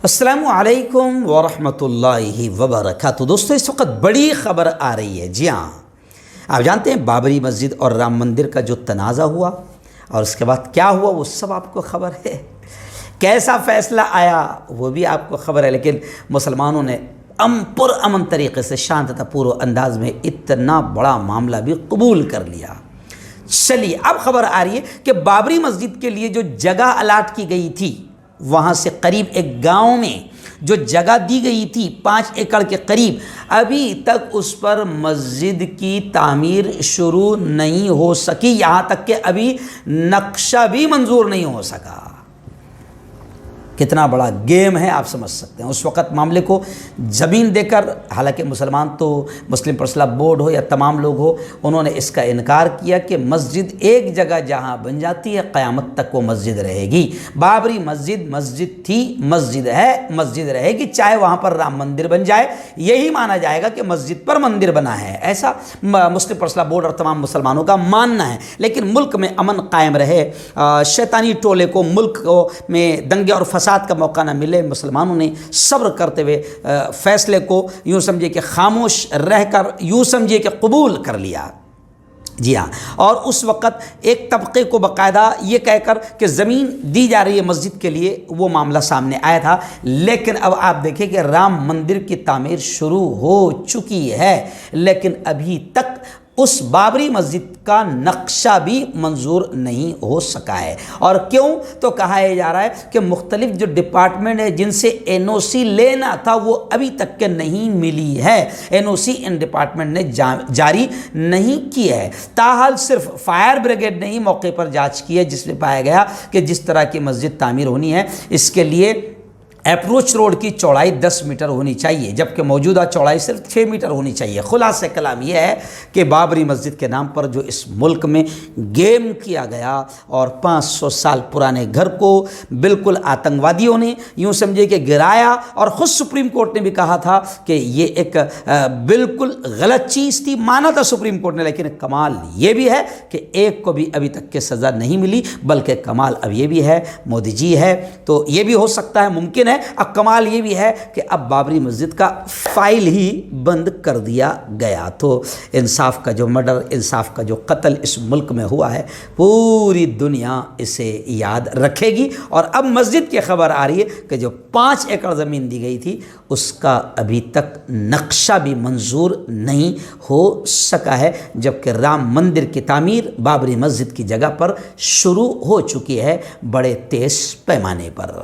السلام علیکم ورحمۃ اللہ وبرکاتہ۔ دوستو، اس وقت بڑی خبر آ رہی ہے۔ جی ہاں، آپ جانتے ہیں بابری مسجد اور رام مندر کا جو تنازع ہوا اور اس کے بعد کیا ہوا وہ سب آپ کو خبر ہے۔ کیسا فیصلہ آیا وہ بھی آپ کو خبر ہے، لیکن مسلمانوں نے پرامن طریقے سے شانتتا پورو انداز میں اتنا بڑا معاملہ بھی قبول کر لیا۔ چلیے اب خبر آ رہی ہے کہ بابری مسجد کے لیے جو جگہ الاٹ کی گئی تھی، وہاں سے قریب ایک گاؤں میں جو جگہ دی گئی تھی 5 ایکڑ کے قریب، ابھی تک اس پر مسجد کی تعمیر شروع نہیں ہو سکی، یہاں تک کہ ابھی نقشہ بھی منظور نہیں ہو سکا۔ کتنا بڑا گیم ہے آپ سمجھ سکتے ہیں۔ اس وقت معاملے کو زمین دے کر، حالانکہ مسلمان تو مسلم پرسنل بورڈ ہو یا تمام لوگ ہو، انہوں نے اس کا انکار کیا کہ مسجد ایک جگہ جہاں بن جاتی ہے قیامت تک وہ مسجد رہے گی۔ بابری مسجد تھی، مسجد ہے، مسجد رہے گی، چاہے وہاں پر رام مندر بن جائے، یہی مانا جائے گا کہ مسجد پر مندر بنا ہے، ایسا مسلم پرسنل بورڈ اور تمام مسلمانوں کا ماننا ہے۔ لیکن ملک میں امن قائم رہے، شیطانی ٹولے کو ملک میں دنگے اور فساد کا موقع نہ ملے، مسلمانوں نے صبر کرتے ہوئے فیصلے کو یوں سمجھے کہ خاموش رہ کر یوں سمجھے کہ قبول کر لیا۔ جی ہاں، اور اس وقت ایک طبقے کو باقاعدہ یہ کہہ کر کہ زمین دی جا رہی ہے مسجد کے لیے، وہ معاملہ سامنے آیا تھا۔ لیکن اب آپ دیکھیں کہ رام مندر کی تعمیر شروع ہو چکی ہے، لیکن ابھی تک اس بابری مسجد کا نقشہ بھی منظور نہیں ہو سکا ہے۔ اور کیوں؟ تو کہا جا رہا ہے کہ مختلف جو ڈپارٹمنٹ ہے جن سے NOC لینا تھا وہ ابھی تک کے نہیں ملی ہے، NOC ان ڈپارٹمنٹ نے جاری نہیں کی ہے۔ تاحال صرف فائر بریگیڈ نے ہی موقع پر جانچ کی ہے، جس میں پایا گیا کہ جس طرح کی مسجد تعمیر ہونی ہے اس کے لیے اپروچ روڈ کی چوڑائی 10 میٹر ہونی چاہیے، جبکہ موجودہ چوڑائی صرف 6 میٹر ہونی چاہیے۔ خلاصہ کلام یہ ہے کہ بابری مسجد کے نام پر جو اس ملک میں گیم کیا گیا اور 500 سال پرانے گھر کو بالکل آتنکوادیوں نے یوں سمجھے کہ گرایا، اور خود سپریم کورٹ نے بھی کہا تھا کہ یہ ایک بالکل غلط چیز تھی، مانا تھا سپریم کورٹ نے۔ لیکن کمال یہ بھی ہے کہ ایک کو بھی ابھی تک کے سزا نہیں ملی، بلکہ کمال اب یہ بھی ہے مودی جی ہے، تو یہ بھی ہو سکتا ہے، ممکن ہے۔ اب کمال یہ بھی ہے کہ اب بابری مسجد کا فائل ہی بند کر دیا گیا، تو انصاف کا جو مرڈر، انصاف کا جو قتل اس ملک میں ہوا ہے، پوری دنیا اسے یاد رکھے گی۔ اور اب مسجد کی خبر آ رہی ہے کہ جو 5 ایکڑ زمین دی گئی تھی اس کا ابھی تک نقشہ بھی منظور نہیں ہو سکا ہے، جبکہ رام مندر کی تعمیر بابری مسجد کی جگہ پر شروع ہو چکی ہے بڑے تیز پیمانے پر۔